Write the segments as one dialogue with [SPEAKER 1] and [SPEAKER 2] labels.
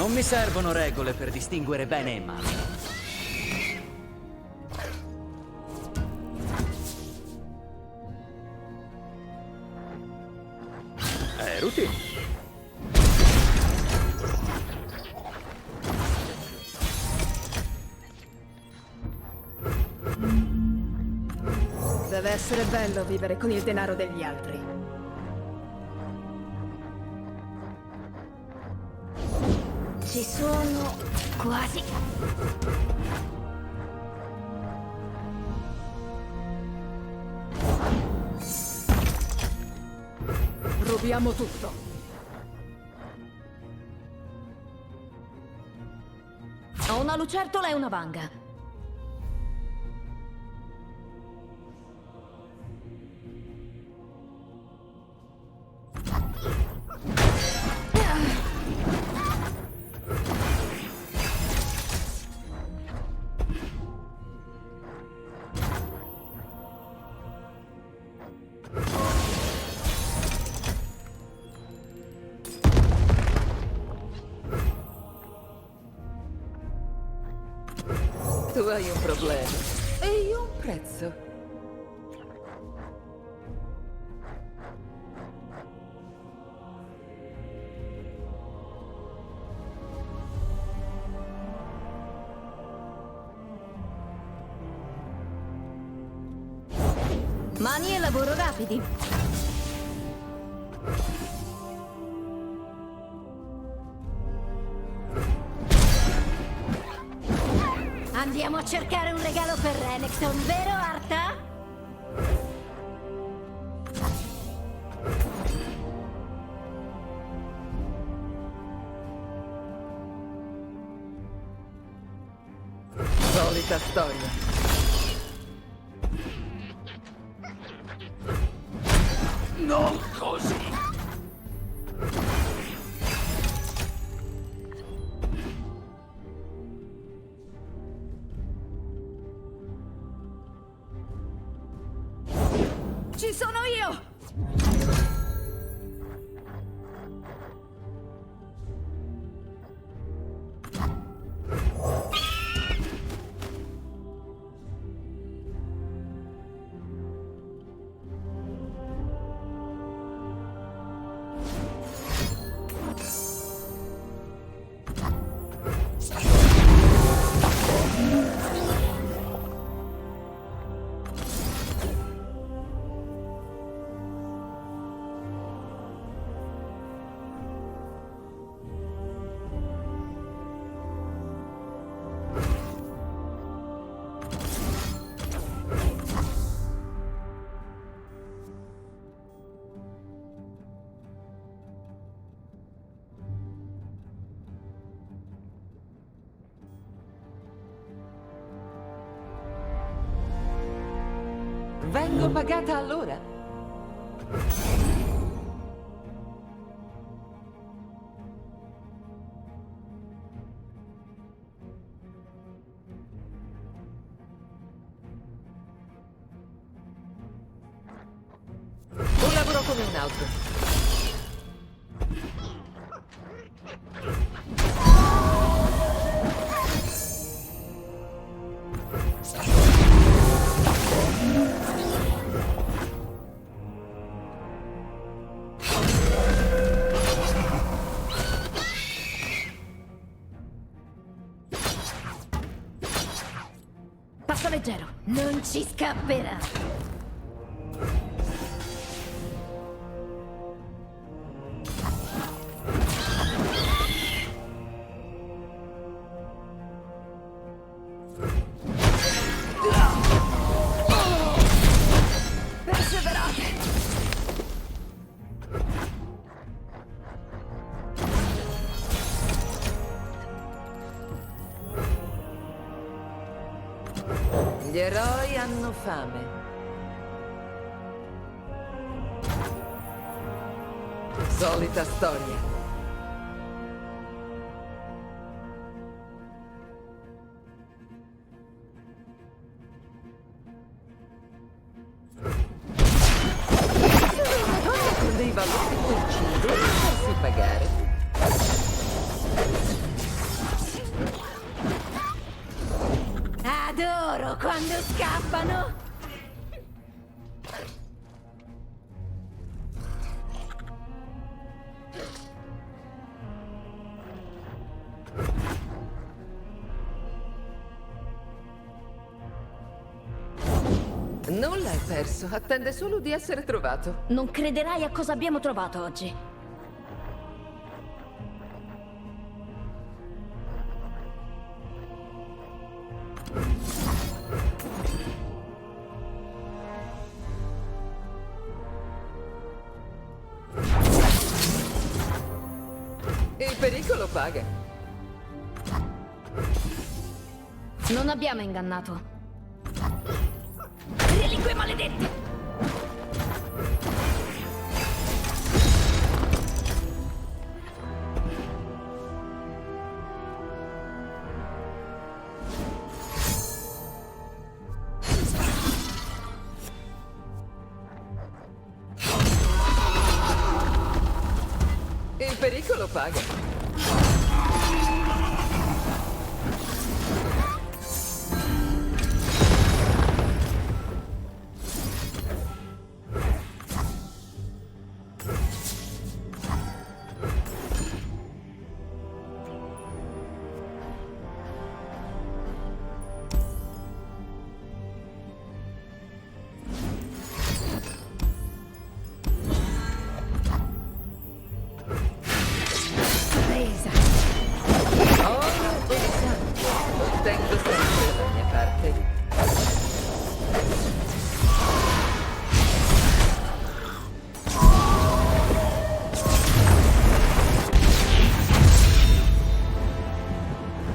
[SPEAKER 1] Non mi servono regole per distinguere bene e male.
[SPEAKER 2] È routine.
[SPEAKER 3] Deve essere bello vivere con il denaro degli altri.
[SPEAKER 4] Ci sono quasi.
[SPEAKER 3] Rubiamo tutto.
[SPEAKER 4] Ho una lucertola e una vanga.
[SPEAKER 5] Tu hai un problema e io un prezzo.
[SPEAKER 4] Mani e lavoro rapidi. Andiamo a cercare un regalo per Renekton, vero Arta?
[SPEAKER 5] Solita storia.
[SPEAKER 1] Non così!
[SPEAKER 3] Ci sono io!
[SPEAKER 5] Vengo pagata all'ora. Un lavoro come un altro.
[SPEAKER 4] Passo leggero, non ci scapperà.
[SPEAKER 3] Perseverate!
[SPEAKER 5] Gli eroi hanno fame. Solita storia. Con dei valori uccide e farsi pagare.
[SPEAKER 4] Adoro quando scappano!
[SPEAKER 5] Nulla è perso, attende solo di essere trovato.
[SPEAKER 4] Non crederai a cosa abbiamo trovato oggi.
[SPEAKER 5] Il pericolo paga.
[SPEAKER 4] Non abbiamo ingannato. Reliquie maledette!
[SPEAKER 5] Il pericolo paga.
[SPEAKER 3] Presa.
[SPEAKER 5] Oro e sangue. Tengo sempre la mia parte.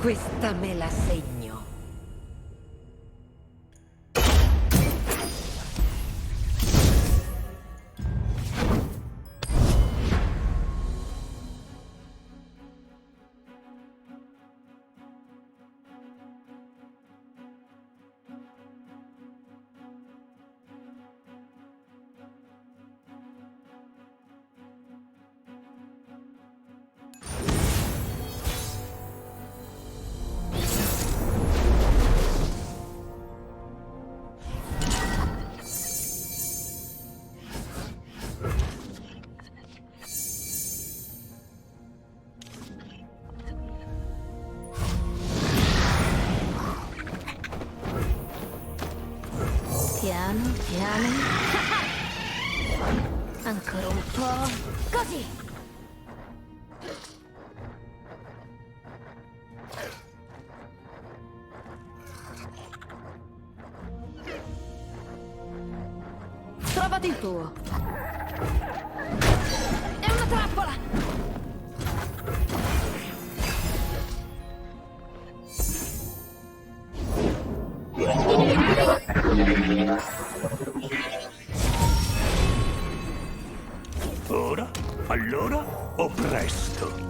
[SPEAKER 5] Questa me la segno.
[SPEAKER 4] Piano, piano. Ancora un po'. Così. Trovati il tuo. È una trappola!
[SPEAKER 6] Ora? Allora o presto?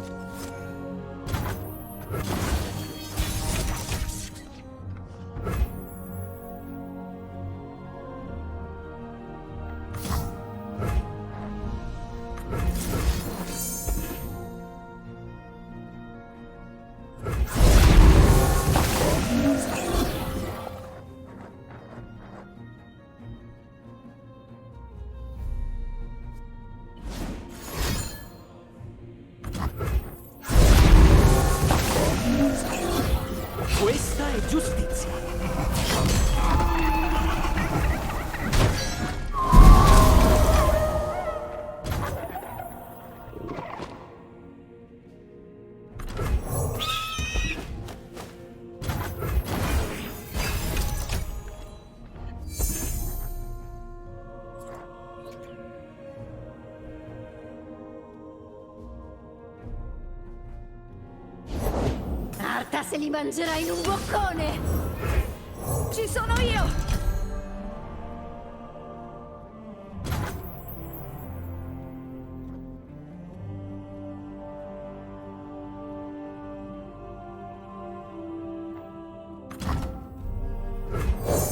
[SPEAKER 1] Questa è giustizia.
[SPEAKER 4] Arta se li mangerà in un boccone!
[SPEAKER 3] Ci sono io!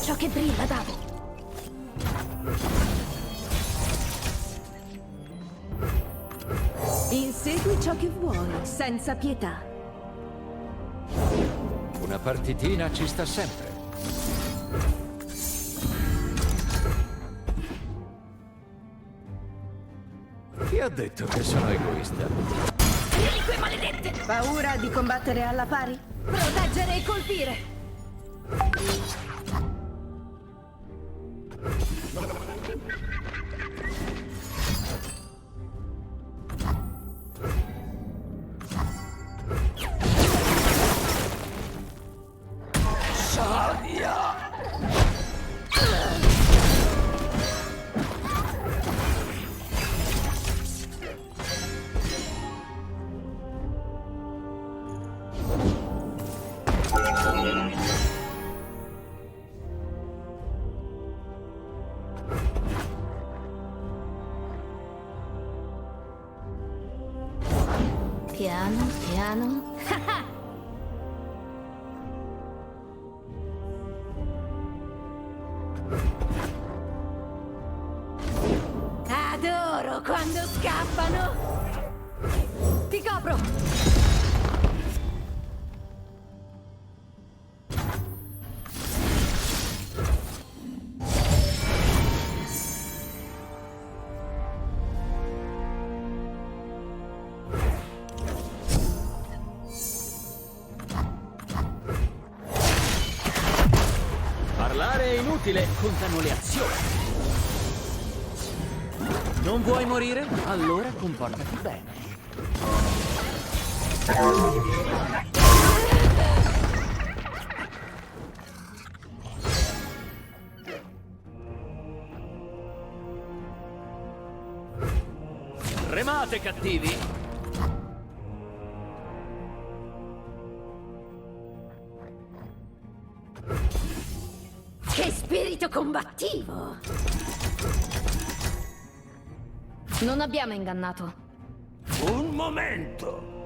[SPEAKER 4] Ciò che brilla, Davo.
[SPEAKER 3] Insegui ciò che vuoi, senza pietà.
[SPEAKER 2] Una partitina ci sta sempre. Chi ha detto che sono egoista?
[SPEAKER 4] Reliquie maledette!
[SPEAKER 3] Paura di combattere alla pari?
[SPEAKER 4] Proteggere e colpire! Piano, piano. Adoro quando scappano! Ti copro!
[SPEAKER 2] Parlare è inutile.
[SPEAKER 1] Contano le azioni. Non vuoi morire? Allora comportati bene. Remate, cattivi!
[SPEAKER 4] Che spirito combattivo! Non abbiamo ingannato.
[SPEAKER 6] Un momento!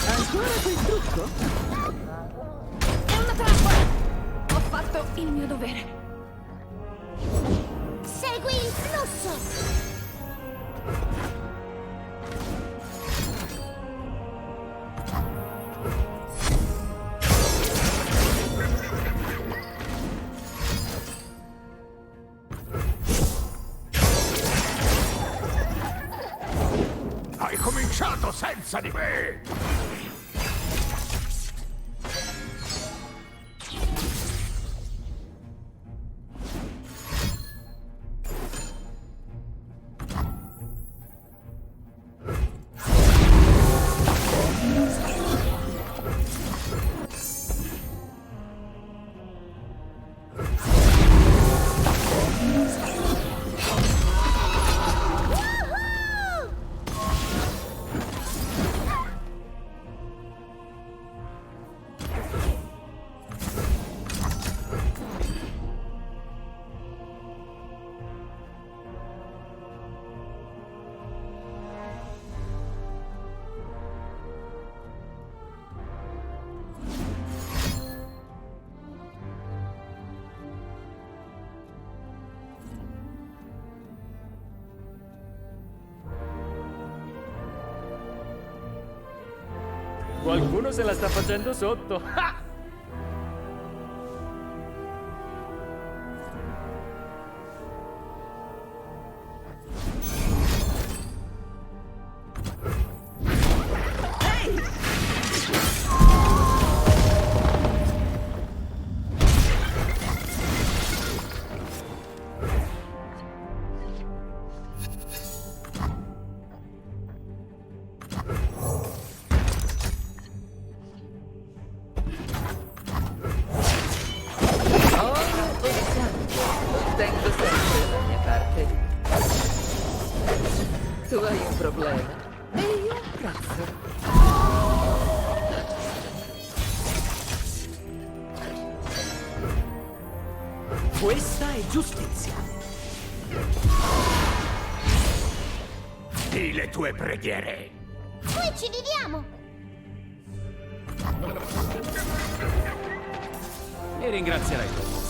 [SPEAKER 3] Ancora quel trucco?
[SPEAKER 4] È una trappola!
[SPEAKER 3] Ho fatto il mio dovere.
[SPEAKER 4] Segui il flusso!
[SPEAKER 6] Hai cominciato senza di me!
[SPEAKER 2] Qualcuno se la sta facendo sotto. Ah!
[SPEAKER 5] Tengo sempre dalla mia parte. Tu hai un problema e io un cazzo.
[SPEAKER 1] Questa è giustizia.
[SPEAKER 6] Di le tue preghiere!
[SPEAKER 4] Qui ci viviamo!
[SPEAKER 1] E ringrazierai dopo.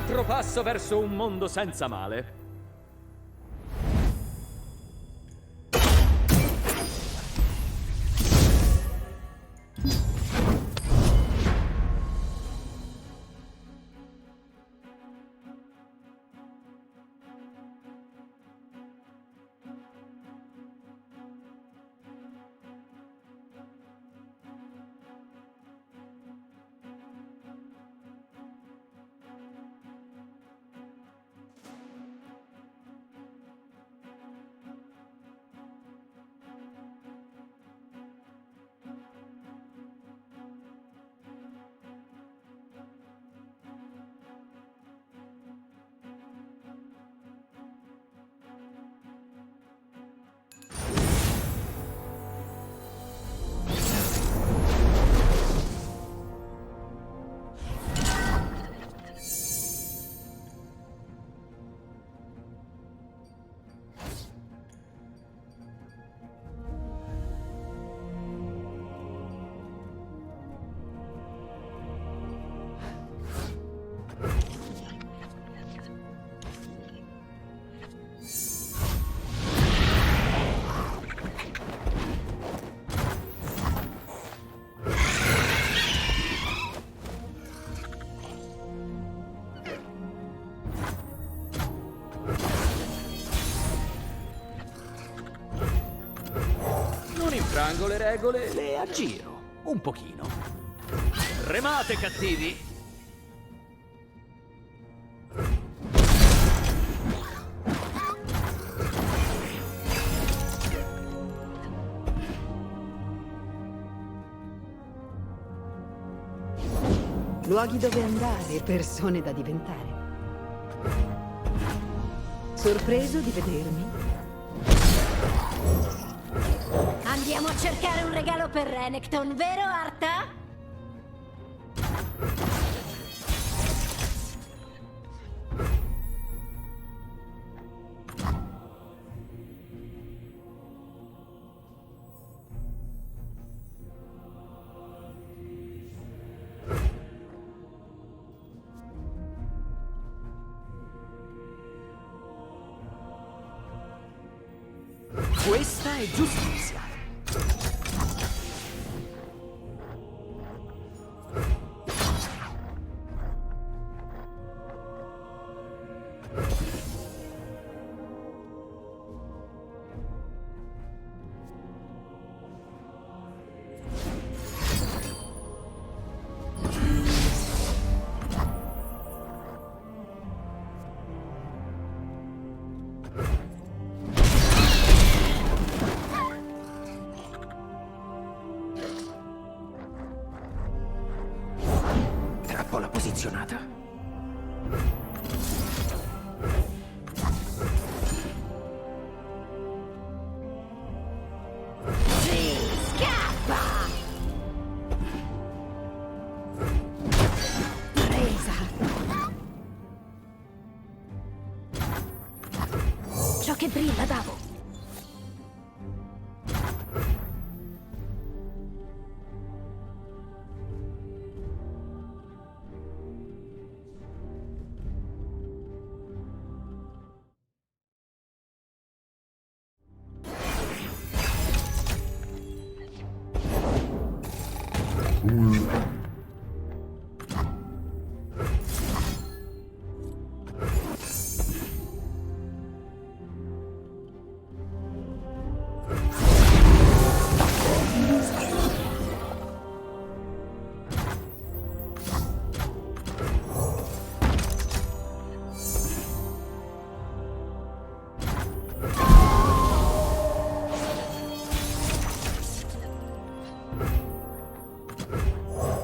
[SPEAKER 2] altro passo verso un mondo senza male. Non infrango le regole, le aggiro. Un pochino. Remate, cattivi!
[SPEAKER 3] Luoghi dove andare, persone da diventare. Sorpreso di vedermi?
[SPEAKER 4] Andiamo a cercare un regalo per Renekton, vero Arta?
[SPEAKER 1] Questa è giustizia. Trappola posizionata.
[SPEAKER 4] Sì, scappa! Presa. Ciò che brilla, Davo.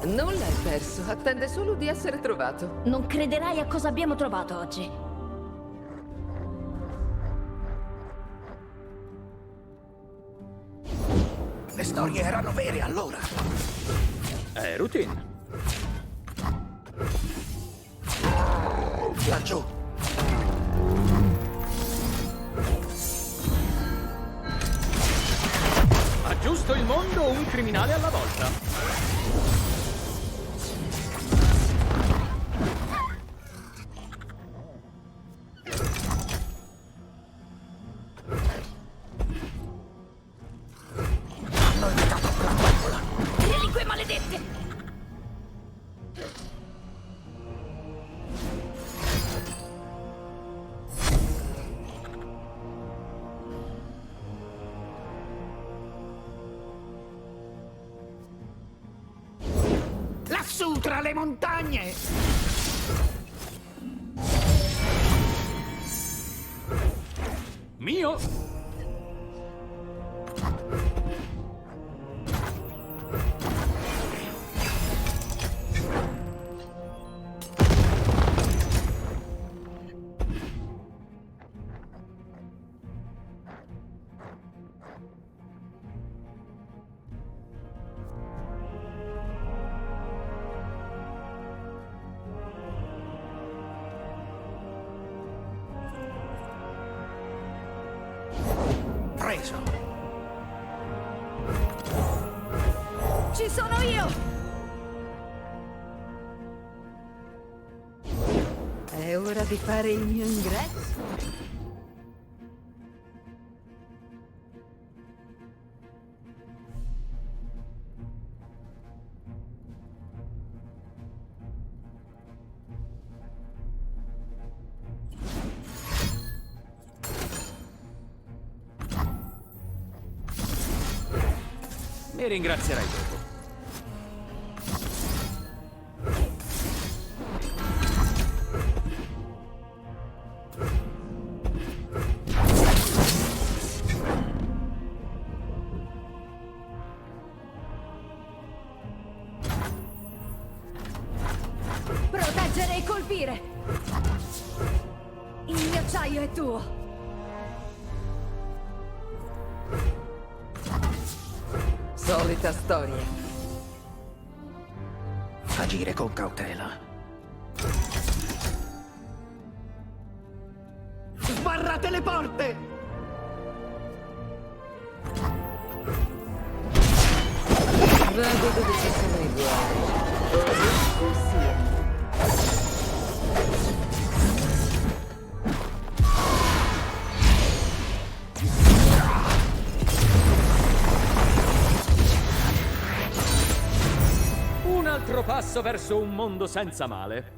[SPEAKER 5] Non l'hai perso, attende solo di essere trovato.
[SPEAKER 4] Non crederai a cosa abbiamo trovato oggi.
[SPEAKER 6] Le storie erano vere allora.
[SPEAKER 2] È routine.
[SPEAKER 6] Laggiù.
[SPEAKER 2] Aggiusto il mondo, un criminale alla volta.
[SPEAKER 6] Giù tra le montagne!
[SPEAKER 2] Mio!
[SPEAKER 6] Preso!
[SPEAKER 4] Ci sono io!
[SPEAKER 3] È ora di fare il mio ingresso.
[SPEAKER 2] Mi ringrazierai dopo.
[SPEAKER 4] Proteggere e colpire! Il mio acciaio è tuo!
[SPEAKER 5] Solita storia.
[SPEAKER 6] Agire con cautela. Sbarrate le porte!
[SPEAKER 5] Vado dove ci sono i guai. Ovunque sia.
[SPEAKER 2] Un altro passo verso un mondo senza male.